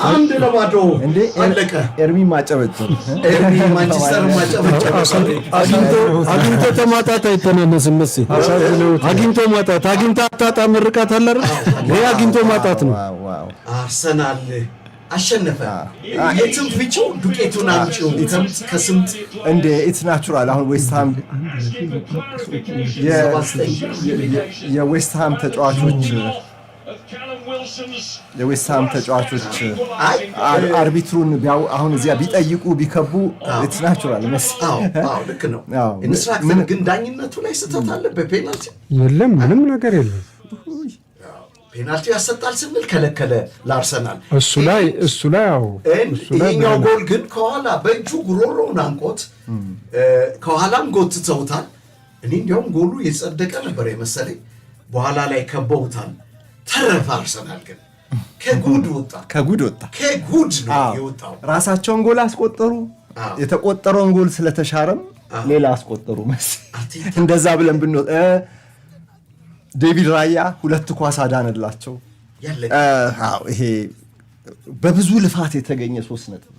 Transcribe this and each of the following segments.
አንድ ለባዶ አለቀ። ኤርሚ ማጨበጨብ ማንቸስተር ማጨበጨብ አግኝቶ ተማጣት አይተናነስም መሲ አግኝቶ ማጣት አግኝቶ አጣጣ ምርቃት አለ አይደል ይሄ አግኝቶ ማጣት ነው። አርሰናል አሸነፈ። የትም ፍጪው ዱቄቱን አምጪው ከስምጥ እንደ ኢትስ ናቹራል። አሁን ዌስትሃም የዌስትሃም ተጫዋቾች አርቢትሩን አሁን እዚያ ቢጠይቁ ቢከቡ ኢትስ ናቹራል አዎ ልክ ነው። ኢንስትራክተር ግን ዳኝነቱ ላይ ስህተት አለ። በፔናልቲ የለም ምንም ነገር የለም። ፔናልቲ ያሰጣል ስንል ከለከለ ለአርሰናል። እሱ ላይ ይሄኛው ጎል ግን ከኋላ በእጁ ጉሮሮውን አንቆት ከኋላም ጎትተውታል። እኔ እንዲያውም ጎሉ የጸደቀ ነበር የመሰለኝ። በኋላ ላይ ከበውታል። ተረፈ። አርሰናል ግን ከጉድ ወጣ። ከጉድ ነው የወጣው። ራሳቸውን ጎል አስቆጠሩ። የተቆጠረውን ጎል ስለተሻረም ሌላ አስቆጠሩ መሰለኝ። እንደዛ ብለን ብንወጣ ዴቪድ ራያ 2 ኳስ አዳነላቸው። ይሄ በብዙ ልፋት የተገኘ 3 ነጥብ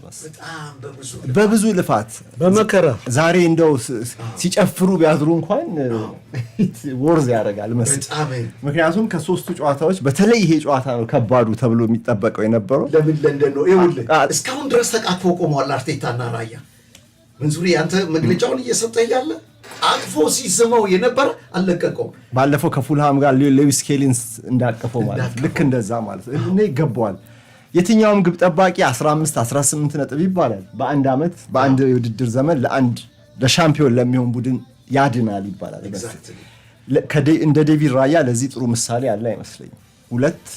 በብዙ ልፋት በመከራ ዛሬ እንደው ሲጨፍሩ ቢያድሩ እንኳን ወርዝ ያደርጋል መሰለኝ። ምክንያቱም ከ3ቱ ጨዋታዎች በተለይ ይሄ ጨዋታ ነው ከባዱ ተብሎ የሚጠበቀው የነበረው። ለምን ለንደን ነው ይኸውልህ እስካሁን ድረስ ተቃቅፎ ቆመዋል አርቴታና ራያ። መንሱሪ አንተ መግለጫውን እየሰጠህ ያለ አቅፎ ሲስመው የነበረ አለቀቀው። ባለፈው ከፉልሃም ጋር ሌዊስ ኬሊንስ እንዳቀፈው ማለት ልክ እንደዛ ማለት እኔ ይገባዋል። የትኛውም ግብ ጠባቂ 15-18 ነጥብ ይባላል በአንድ ዓመት በአንድ የውድድር ዘመን ለሻምፒዮን ለሚሆን ቡድን ያድናል ይባላል። እንደ ዴቪድ ራያ ለዚህ ጥሩ ምሳሌ ያለ አይመስለኝም። 2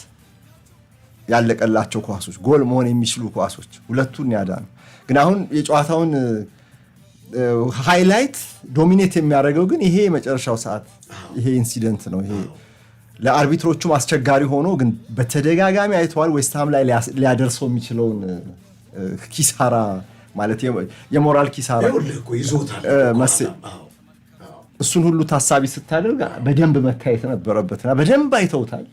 ያለቀላቸው ኳሶች ጎል መሆን የሚችሉ ኳሶች 2ቱን ያዳኑ። ግን አሁን የጨዋታውን ሃይላይት ዶሚኔት የሚያደርገው ግን ይሄ የመጨረሻው ሰዓት ይሄ ኢንሲደንት ነው። ይሄ ለአርቢትሮቹም አስቸጋሪ ሆኖ ግን በተደጋጋሚ አይተዋል። ዌስትሃም ላይ ሊያደርሰው የሚችለውን ኪሳራ ማለት የሞራል ኪሳራ እሱን ሁሉ ታሳቢ ስታደርግ በደንብ መታየት ነበረበትና በደንብ አይተውታል።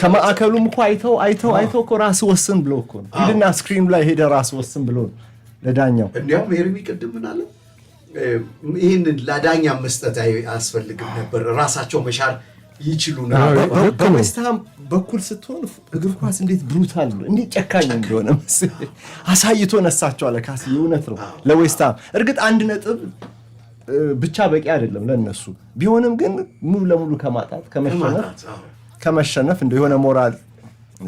ከማዕከሉም እኮ አይተው እኮ ራስ ወስን ብሎ እኮ ነው ሂድና ስክሪን ላይ ሄደ ራስ ወስን ብሎ ለዳኛው እንዲያውም ኤርሚ ቅድም ምን አለ ይህንን ለዳኛ መስጠት አያስፈልግም ነበር ራሳቸው መሻር ይችሉ ነበር። በዌስትሃም በኩል ስትሆን እግር ኳስ እንዴት ብሩታል እንዴት ጨካኝ እንደሆነ አሳይቶ ነሳቸው አለ ካሲ። እውነት ነው ለዌስትሃም እርግጥ 1 ነጥብ ብቻ በቂ አይደለም ለነሱ ቢሆንም ግን ሙሉ ለሙሉ ከማጣት ከመሸነፍ እንደ የሆነ ሞራል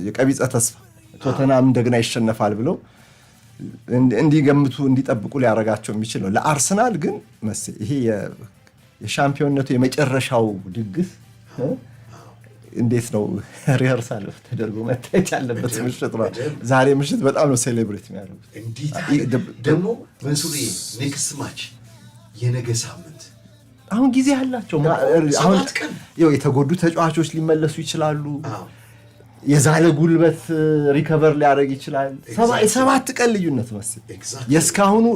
የቀቢጸ ተስፋ ቶተናም እንደገና ይሸነፋል ብለው እንዲገምቱ እንዲጠብቁ ሊያረጋቸው የሚችል ነው። ለአርሰናል ግን ይሄ የሻምፒዮንነቱ የመጨረሻው ድግስ እንዴት ነው ሪኸርሳል ተደርጎ መታየት ያለበት ምሽት ነው። ዛሬ ምሽት በጣም ነው ሴሌብሬት የሚያደርጉት። ደግሞ መንሱሪ ኔክስት ማች የነገ ሳምንት አሁን ጊዜ ያላቸው አሁን የተጎዱ ተጫዋቾች ሊመለሱ ይችላሉ። የዛለ ጉልበት ሪከቨር ሊያደርግ ይችላል። 7 ቀን ልዩነት መሰለኝ የስካሁኑ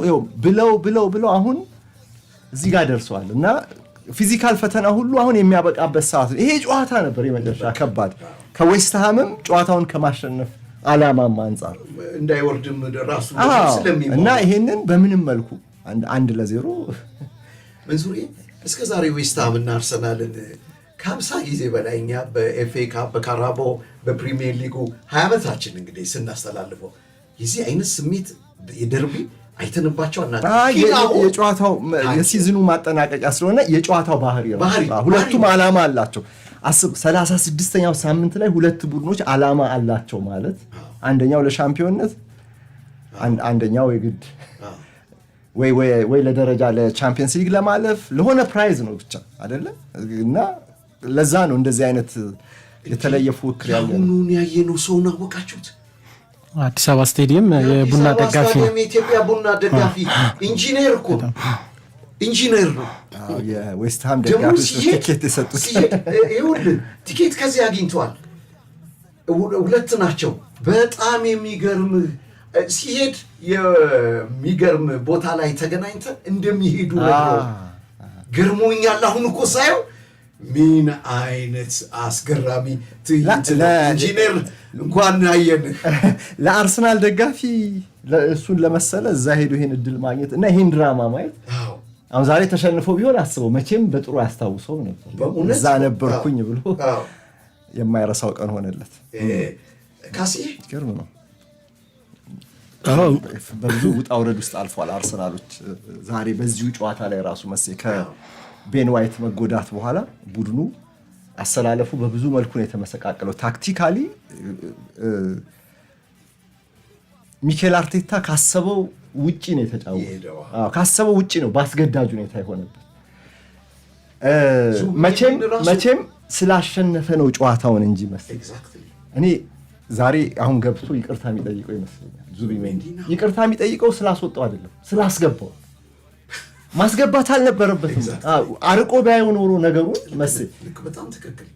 ብለው አሁን እዚህ ጋር ደርሰዋል እና ፊዚካል ፈተና ሁሉ አሁን የሚያበቃበት ሰዓት ነው። ይሄ ጨዋታ ነበር የመጨረሻ ከባድ ከዌስትሃምም ጨዋታውን ከማሸነፍ አላማም አንፃር እንዳይወርድም ራሱ ስለሚሞት እና ይሄንን በምንም መልኩ 1-0 መንሱሪ እስከዛሬ ዌስትሃም እና አርሰናልን ከ50 ጊዜ በላይ እኛ በኤፍኤ ካፕ በካራቦ በፕሪሚየር ሊጉ 20 ዓመታችን እንግዲህ ስናስተላልፈው የዚህ አይነት ስሜት የደርቢ አይተንባቸው የጨዋታው የሲዝኑ ማጠናቀቂያ ስለሆነ የጨዋታው ባህሪ ሁለቱም ዓላማ አላቸው። 36ኛው ሳምንት ላይ 2 ቡድኖች ዓላማ አላቸው ማለት አንደኛው ለሻምፒዮንነት አንደኛው የግድ ወይ ለደረጃ ለቻምፒየንስ ሊግ ለማለፍ ለሆነ ፕራይዝ ነው ብቻ አይደለ እና ለዛ ነው እንደዚህ አይነት የተለየ ፉክክር ያለው። አሁን ያየነው ሰውና ወቃችሁት አዲስ አበባ ስቴዲየም የቡና ደጋፊ ነው። የኢትዮጵያ ቡና ደጋፊ ኢንጂነር ነው። የዌስትሃም ደጋፊዎች ቲኬት የሰጡት ይኸውልህ ቲኬት ከዚህ አግኝተዋል። 2 ናቸው። በጣም የሚገርም ሲሄድ የሚገርም ቦታ ላይ ተገናኝተን እንደሚሄዱ ነው። ገርሞኛል። አሁን እኮ ሳየው ምን አይነት አስገራሚ ትዕይንት ነው! ኢንጂነር እንኳን አየንህ። ለአርሰናል ደጋፊ እሱን ለመሰለ እዛ ሄዶ ይሄን እድል ማግኘት እና ይሄን ድራማ ማየት አሁን ዛሬ ተሸንፎ ቢሆን አስበው መቼም በጥሩ ያስታውሰው ነበር። እዛ ነበርኩኝ ብሎ የማይረሳው ቀን ሆነለት። ካሴ ገርም ነው። በብዙ ውጣ ውረድ ውስጥ አልፏል አርሰናሎች። ዛሬ በዚሁ ጨዋታ ላይ ራሱ መሴ ከቤን ዋይት መጎዳት በኋላ ቡድኑ አሰላለፉ በብዙ መልኩ ነው የተመሰቃቀለው። ታክቲካሊ ሚኬል አርቴታ ካሰበው ውጪ ነው የተጫወተው። ካሰበው ውጪ ነው በአስገዳጅ ሁኔታ የሆነበት። መቼም ስላሸነፈ ነው ጨዋታውን እንጂ መሰለኝ እኔ ዛሬ አሁን ገብቶ ይቅርታ የሚጠይቀው ይመስለኛል። ዙቢሜንዲ ይቅርታ የሚጠይቀው ስላስወጣው አይደለም ስላስገባው። ማስገባት አልነበረበትም። አርቆ ቢያየው ኖሮ ነገሩን መሰለኝ በጣም ትክክል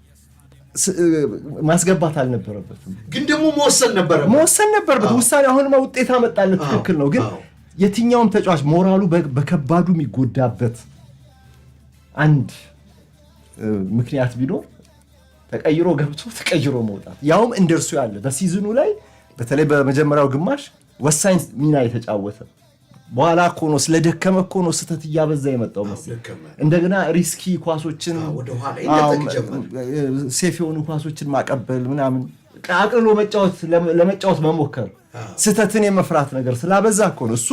ማስገባት አልነበረበትም። ግን ደግሞ መወሰን ነበረበት። ውሳኔ አሁንማ ውጤት አመጣለት። ትክክል ነው። ግን የትኛውም ተጫዋች ሞራሉ በከባዱ የሚጎዳበት አንድ ምክንያት ቢኖር ተቀይሮ ገብቶ ተቀይሮ መውጣት፣ ያውም እንደርሱ ያለ በሲዝኑ ላይ በተለይ በመጀመሪያው ግማሽ ወሳኝ ሚና የተጫወተ በኋላ እኮ ነው ስለደከመ እኮ ነው ስህተት እያበዛ የመጣው መሰለኝ። እንደገና ሪስኪ ኳሶችን ሴፍ የሆኑ ኳሶችን ማቀበል ምናምን አቅልሎ ለመጫወት መሞከር ስህተትን የመፍራት ነገር ስላበዛ እኮ ነው። እሱ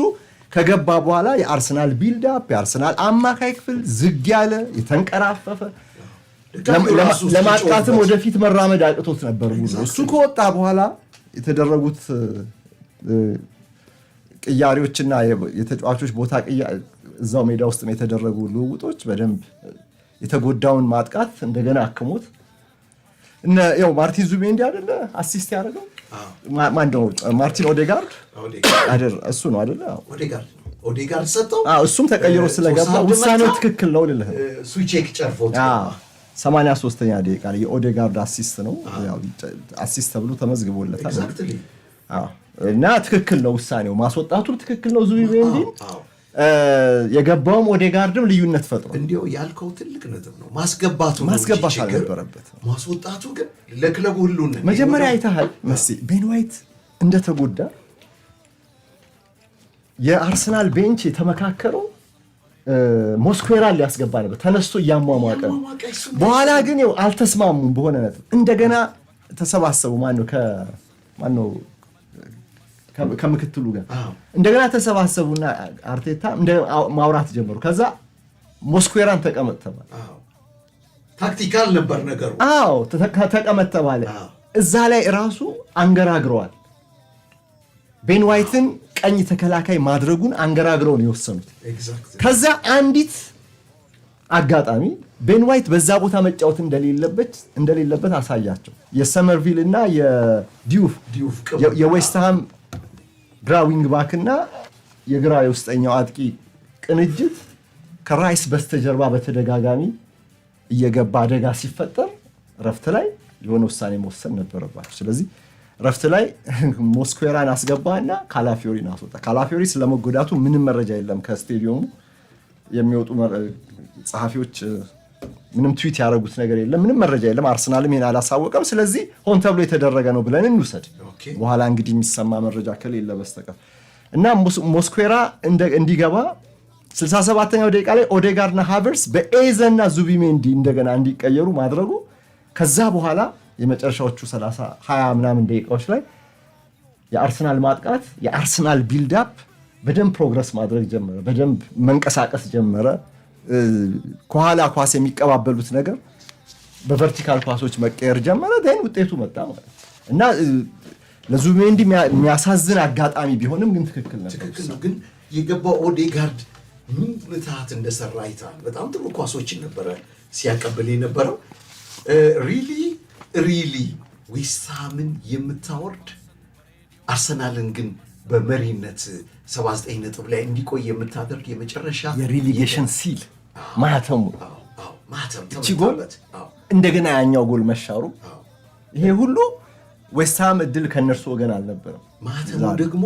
ከገባ በኋላ የአርሰናል ቢልዳፕ የአርሰናል አማካይ ክፍል ዝግ ያለ የተንቀራፈፈ ለማጥቃትም ወደፊት መራመድ አቅቶት ነበር። እሱ ከወጣ በኋላ የተደረጉት ቅያሪዎችና የተጫዋቾች ቦታ እዛው ሜዳ ውስጥ የተደረጉ ልውውጦች በደንብ የተጎዳውን ማጥቃት እንደገና አክሞት ያው ማርቲን ዙቢሜንዲ አይደለ አሲስት ያደረገው ማንደው ማርቲን ኦዴጋርድ አይደል? እሱ ነው አይደለ? ኦዴጋርድ ሰጠው። እሱም ተቀይሮ ስለገባ ውሳኔው ትክክል ነው ልልህ ስዊቼክ ጨርፎት 83ኛ ደቂቃ ላይ የኦዴጋርድ አሲስት ነው። ያው አሲስት ተብሎ ተመዝግቦለታል። እና ትክክል ነው ውሳኔው፣ ማስወጣቱ ትክክል ነው። ዙቢሜንዲ የገባውም ኦዴጋርድም ልዩነት ፈጥሮ እንዲያው ያልከው ትልቅ ነጥብ ነው። ማስገባት አልነበረበት። ማስወጣቱ ግን ለክለቡ ሁሉ ነው። መጀመሪያ አይተሃል መሲ ቤን ዋይት እንደተጎዳ የአርሰናል ቤንች የተመካከረው ሞስኩዌራን ሊያስገባ ነበር ተነስቶ እያሟሟቀ። በኋላ ግን ያው አልተስማሙም በሆነ ነጥብ። እንደገና ተሰባሰቡ። ማነው ከምክትሉ ጋር እንደገና ተሰባሰቡና አርቴታ ማውራት ጀመሩ። ከዛ ሞስኩዌራን ተቀመጥ ተባለ። ታክቲካል ነበር ነገሩ። ተቀመጥ ተባለ። እዛ ላይ ራሱ አንገራግረዋል። ቤን ዋይትን ቀኝ ተከላካይ ማድረጉን አንገራግረውን የወሰኑት። ከዛ አንዲት አጋጣሚ ቤን ዋይት በዛ ቦታ መጫወት እንደሌለበት አሳያቸው። የሰመርቪል እና የዲዩፍ የዌስትሃም ግራ ዊንግ ባክ እና የግራ የውስጠኛው አጥቂ ቅንጅት ከራይስ በስተጀርባ በተደጋጋሚ እየገባ አደጋ ሲፈጠር ረፍት ላይ የሆነ ውሳኔ መወሰን ነበረባቸው። ስለዚህ ረፍት ላይ ሞስኩዌራን አስገባና ካላፊዮሪን አስወጣ። ካላፊዮሪ ስለመጎዳቱ ምንም መረጃ የለም። ከስቴዲየሙ የሚወጡ ጸሐፊዎች ምንም ትዊት ያደረጉት ነገር የለም። ምንም መረጃ የለም። አርሰናልም ይሄን አላሳወቀም። ስለዚህ ሆን ተብሎ የተደረገ ነው ብለን እንውሰድ። በኋላ እንግዲህ የሚሰማ መረጃ ከሌለ በስተቀር እና ሞስኩዌራ እንዲገባ 67ኛው ደቂቃ ላይ ኦዴጋርድና ሃቨርስ በኤዘና ዙቢሜንዲ እንደገና እንዲቀየሩ ማድረጉ ከዛ በኋላ የመጨረሻዎቹ 20 ምናምን ደቂቃዎች ላይ የአርሰናል ማጥቃት የአርሰናል ቢልዳፕ በደንብ ፕሮግረስ ማድረግ ጀመረ። በደንብ መንቀሳቀስ ጀመረ። ከኋላ ኳስ የሚቀባበሉት ነገር በቨርቲካል ኳሶች መቀየር ጀመረ። ደን ውጤቱ መጣ ማለት እና ለዙቢሜንዲ የሚያሳዝን አጋጣሚ ቢሆንም ግን ትክክል ነው። ግን የገባው ኦዴጋርድ ምን ምታት እንደሰራ አይታል። በጣም ጥሩ ኳሶችን ነበረ ሲያቀብል የነበረው። ሪሊ ዌስትሃምን የምታወርድ አርሰናልን ግን በመሪነት 79 ነጥብ ላይ እንዲቆይ የምታደርግ የመጨረሻ የሪሊጌሽን ሲል ማህተሙ እቺ ጎል እንደገና ያኛው ጎል መሻሩ ይሄ ሁሉ ዌስትሃም እድል ከነርሱ ወገን አልነበረም። ማህተሙ ደግሞ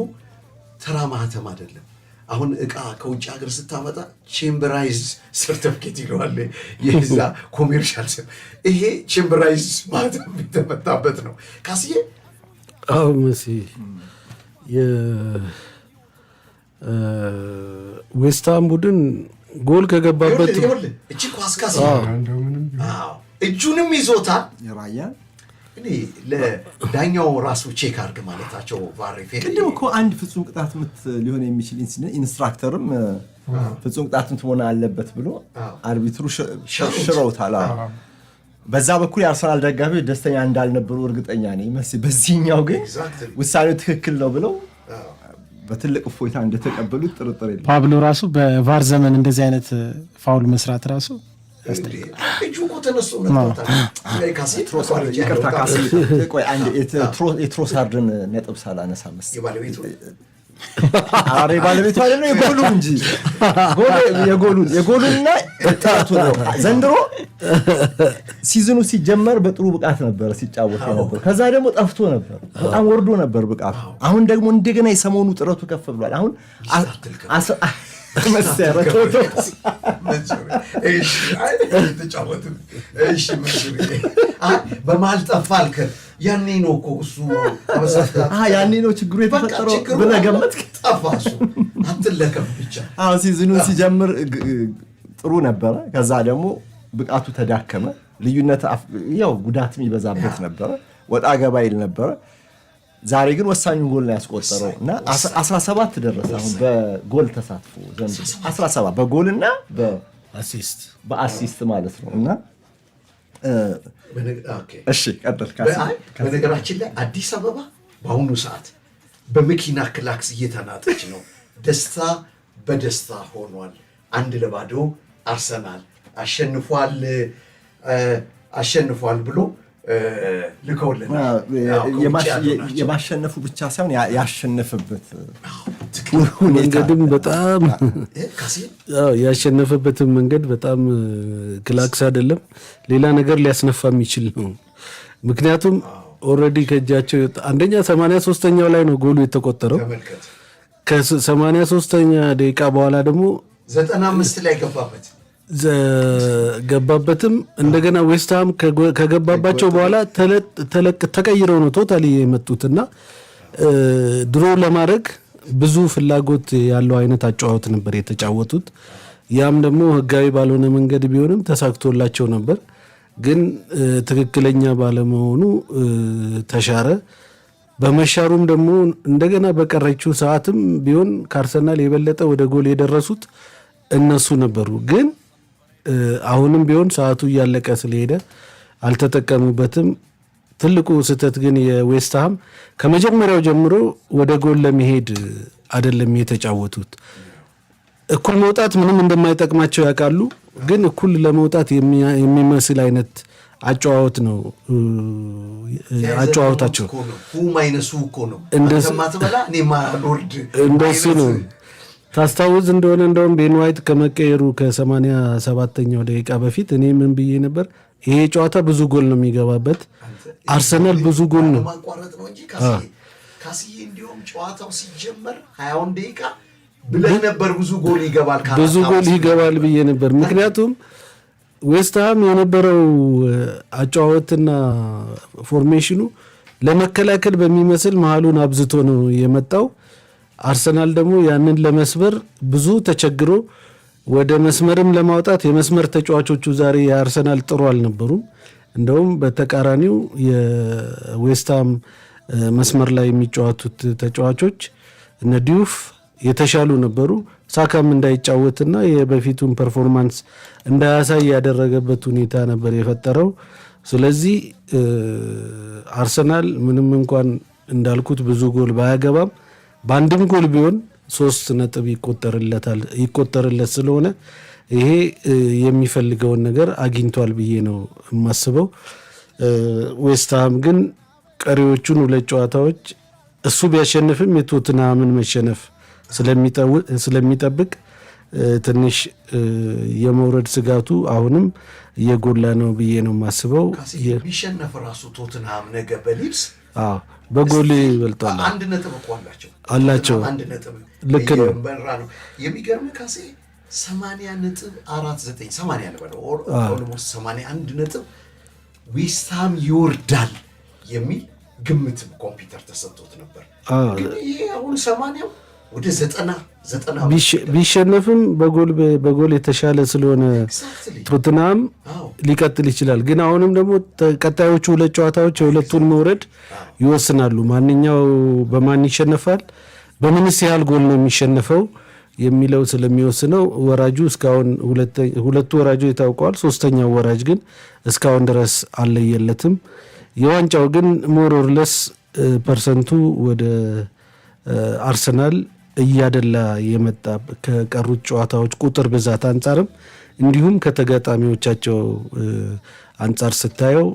ተራ ማህተም አይደለም። አሁን እቃ ከውጭ ሀገር ስታመጣ ቼምበራይዝ ሰርቲፊኬት ይለዋል የዛ ኮሜርሻል ስም ይሄ ቼምበራይዝ ማለት የተመታበት ነው ካስዬ መሲ ዌስትሃም ቡድን ጎል ከገባበት እቺ ኳስ ካስዬ እጁንም ይዞታል የራያን እኔ ለዳኛው ራሱ ቼክ አድርግ ማለታቸው ቫሪፌ ቅድም እኮ አንድ ፍጹም ቅጣት ምት ሊሆን የሚችል ኢንስትራክተርም ፍጹም ቅጣት ምት ሆነ አለበት ብሎ አርቢትሩ ሽረውታል። በዛ በኩል የአርሰናል ደጋፊዎች ደስተኛ እንዳልነበሩ እርግጠኛ ነኝ። በዚህኛው ግን ውሳኔው ትክክል ነው ብለው በትልቅ እፎይታ እንደተቀበሉት ጥርጥር የለም። ፓብሎ ራሱ በቫር ዘመን እንደዚህ አይነት ፋውል መስራት ራሱ የትሮሳርድን ነጥብ ሳላነሳ መሰለኝ ባለቤቱ አይደለም የጎሉ እንጂ የጎሉና ጥራቱ ነው። ዘንድሮ ሲዝኑ ሲጀመር በጥሩ ብቃት ነበር ሲጫወት ነበር። ከዛ ደግሞ ጠፍቶ ነበር፣ በጣም ወርዶ ነበር ብቃቱ። አሁን ደግሞ እንደገና የሰሞኑ ጥረቱ ከፍ ብሏል። አሁን በመሀል ጠፋ አልክ። ያኔ ነው እኮ እሱ ያኔ ነው ችግሩ የተፈጠረው ብለህ ገመትክ። ጠፋ እሱ አትለከፍ ብቻ። ሲዝኑ ሲጀምር ጥሩ ነበረ። ከዛ ደግሞ ብቃቱ ተዳከመ። ልዩነት ያው ጉዳትም ይበዛበት ነበረ፣ ወጣ ገባ ይል ነበረ። ዛሬ ግን ወሳኙን ጎል ነው ያስቆጠረው እና 17 ደረሰ። አሁን በጎል ተሳትፎ ዘንድ 17 በጎልና በአሲስት ማለት ነው። እና እሺ ቀጥል። በነገራችን ላይ አዲስ አበባ በአሁኑ ሰዓት በመኪና ክላክስ እየተናጠች ነው። ደስታ በደስታ ሆኗል። 1-0 አርሰናል አሸንፏል ብሎ ልከውልናል። የማሸነፉ ብቻ ሳይሆን ያሸነፈበት መንገድም በጣም ያሸነፈበትን መንገድ በጣም ክላክስ አይደለም ሌላ ነገር ሊያስነፋ የሚችል ነው። ምክንያቱም ኦልሬዲ ከእጃቸው አንደኛ 83ኛው ላይ ነው ጎሉ የተቆጠረው። ከ83ኛ ደቂቃ በኋላ ደግሞ 95 ላይ ገባበትም እንደገና ዌስትሃም ከገባባቸው በኋላ ተቀይረው ነው ቶታሊ የመጡትና ድሮ ለማድረግ ብዙ ፍላጎት ያለው አይነት አጨዋወት ነበር የተጫወቱት። ያም ደግሞ ህጋዊ ባልሆነ መንገድ ቢሆንም ተሳክቶላቸው ነበር። ግን ትክክለኛ ባለመሆኑ ተሻረ። በመሻሩም ደግሞ እንደገና በቀረችው ሰዓትም ቢሆን ከአርሰናል የበለጠ ወደ ጎል የደረሱት እነሱ ነበሩ። ግን አሁንም ቢሆን ሰዓቱ እያለቀ ስለሄደ አልተጠቀሙበትም። ትልቁ ስህተት ግን የዌስትሃም ከመጀመሪያው ጀምሮ ወደ ጎል ለመሄድ አይደለም የተጫወቱት። እኩል መውጣት ምንም እንደማይጠቅማቸው ያውቃሉ። ግን እኩል ለመውጣት የሚመስል አይነት አጨዋወት ነው አጨዋወታቸው። እንደሱ ነው። ታስታውዝ እንደሆነ እንደውም ቤን ዋይት ከመቀየሩ ከ87ኛው ደቂቃ በፊት እኔ ምን ብዬ ነበር? ይሄ ጨዋታ ብዙ ጎል ነው የሚገባበት፣ አርሰናል ብዙ ጎል ነው ማቋረጥ ነው እንጂ ካስዬ እንዲሁም ጨዋታው ሲጀመር 20 ደቂቃ ብለህ ነበር ብዙ ጎል ይገባል ብዬ ነበር። ምክንያቱም ዌስትሃም የነበረው አጨዋወትና ፎርሜሽኑ ለመከላከል በሚመስል መሀሉን አብዝቶ ነው የመጣው። አርሰናል ደግሞ ያንን ለመስበር ብዙ ተቸግሮ ወደ መስመርም ለማውጣት የመስመር ተጫዋቾቹ ዛሬ የአርሰናል ጥሩ አልነበሩም። እንደውም በተቃራኒው የዌስትሃም መስመር ላይ የሚጫወቱት ተጫዋቾች እነ ዲዩፍ የተሻሉ ነበሩ። ሳካም እንዳይጫወትና የበፊቱን ፐርፎርማንስ እንዳያሳይ ያደረገበት ሁኔታ ነበር የፈጠረው። ስለዚህ አርሰናል ምንም እንኳን እንዳልኩት ብዙ ጎል ባያገባም በአንድም ጎል ቢሆን 3 ነጥብ ይቆጠርለት ስለሆነ ይሄ የሚፈልገውን ነገር አግኝቷል ብዬ ነው የማስበው። ዌስትሃም ግን ቀሪዎቹን 2 ጨዋታዎች እሱ ቢያሸንፍም የቶትንሃምን መሸነፍ ስለሚጠብቅ ትንሽ የመውረድ ስጋቱ አሁንም እየጎላ ነው ብዬ ነው የማስበው። ቢሸነፍ ራሱ ቶትንሃም ነገ በሊድስ በጎል ይበልጣል። አንድ ነጥብ እኮ አላቸው። አንድ ነጥብ ልክ ነው። የሚገርም ካሴ 80.49 80 ልበለው ኦልሞስት 81 ነጥብ ዌስትሃም ይወርዳል የሚል ግምትም ኮምፒውተር ተሰጥቶት ነበር። ግን ይሄ አሁን 80 ወደ 90 ቢሸነፍም በጎል የተሻለ ስለሆነ ቶትናም ሊቀጥል ይችላል። ግን አሁንም ደግሞ ቀጣዮቹ ሁለት ጨዋታዎች የሁለቱን መውረድ ይወስናሉ። ማንኛው በማን ይሸነፋል፣ በምንስ ያህል ጎል ነው የሚሸነፈው የሚለው ስለሚወስነው ወራጁ እስካሁን ሁለቱ ወራጆች ታውቀዋል። ሶስተኛው ወራጅ ግን እስካሁን ድረስ አልለየለትም። የዋንጫው ግን ሞሮርለስ ፐርሰንቱ ወደ አርሰናል እያደላ የመጣ ከቀሩት ጨዋታዎች ቁጥር ብዛት አንጻርም እንዲሁም ከተጋጣሚዎቻቸው አንጻር ስታየው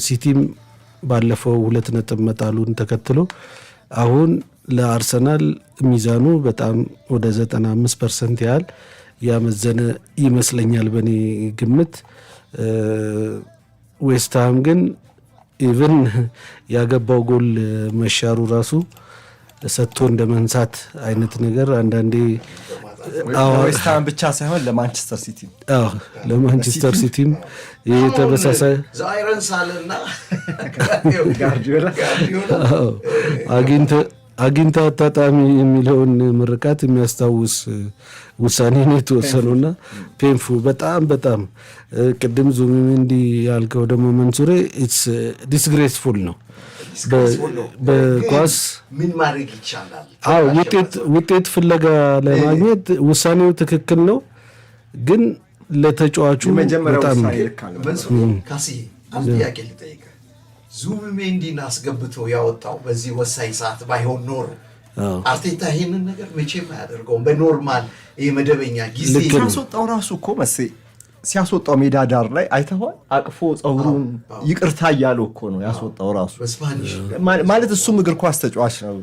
ሲቲም ባለፈው 2 ነጥብ መጣሉን ተከትሎ አሁን ለአርሰናል ሚዛኑ በጣም ወደ 95% ያህል ያመዘነ ይመስለኛል በእኔ ግምት። ዌስትሃም ግን ኢቨን ያገባው ጎል መሻሩ ራሱ ሰጥቶ እንደ መንሳት አይነት ነገር አንዳንዴ ዌስትሃም ብቻ ሳይሆን ለማንቸስተር ሲቲ ለማንቸስተር ሲቲም የተበሳሳይ ዛይረን ሳለና ጋርዲዮላ አግኝታ አጣጣሚ የሚለውን ምርቃት የሚያስታውስ ውሳኔ ነው የተወሰነውና ፔንፉ በጣም ቅድም ዙቢሜንዲ ያልከው ደግሞ መንሱሬ ኢትስ ዲስግሬስፉል ነው። በኳስ ምን ማድረግ ይቻላል? ውጤት ፍለጋ ለማግኘት ውሳኔው ትክክል ነው፣ ግን ለተጫዋቹ በጣም ካሲ አንድ ጥያቄ ልጠይቅ። ዙቢሜንዲን አስገብቶ ያወጣው በዚህ ወሳኝ ሰዓት ባይሆን ኖሮ አርቴታ ይሄንን ነገር መቼም አያደርገውም። በኖርማል የመደበኛ ጊዜ ሲያስወጣው ራሱ እኮ ሲያስወጣው ሜዳ ዳር ላይ አይተዋል። አቅፎ ጸጉሩን ይቅርታ እያለው እኮ ነው ያስወጣው ራሱ። ማለት እሱም እግር ኳስ ተጫዋች ነው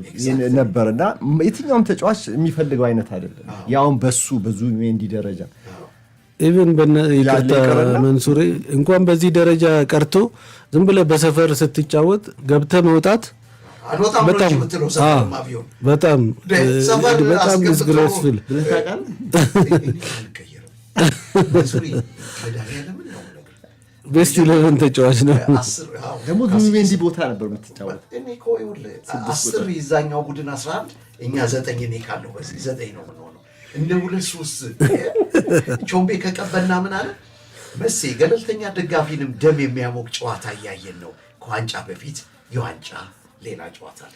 ነበርና የትኛውም ተጫዋች የሚፈልገው አይነት አይደለም። ያውም በዙቢሜንዲ ደረጃ ኢቨን ይቅርታ መንሱሬ እንኳን በዚህ ደረጃ ቀርቶ ዝም ብለህ በሰፈር ስትጫወት ገብተህ መውጣት በጣም ዲስግሬስፉል ቤስት 11 ተጫዋች ነው። ደግሞ ዙቢሜንዲ ቦታ ነበር የምትጫወት። እኔ እኮ 10 ይዛኛው ቡድን 11 እኛ 9 እኔ ካለው በዚህ 9 ነው የምንሆነው። እንደ 2-3 ቾምቤ ከቀበና ምን አለ መሴ ገለልተኛ ደጋፊንም ደም የሚያሞቅ ጨዋታ እያየን ነው። ከዋንጫ በፊት የዋንጫ ሌላ ጨዋታ አለ።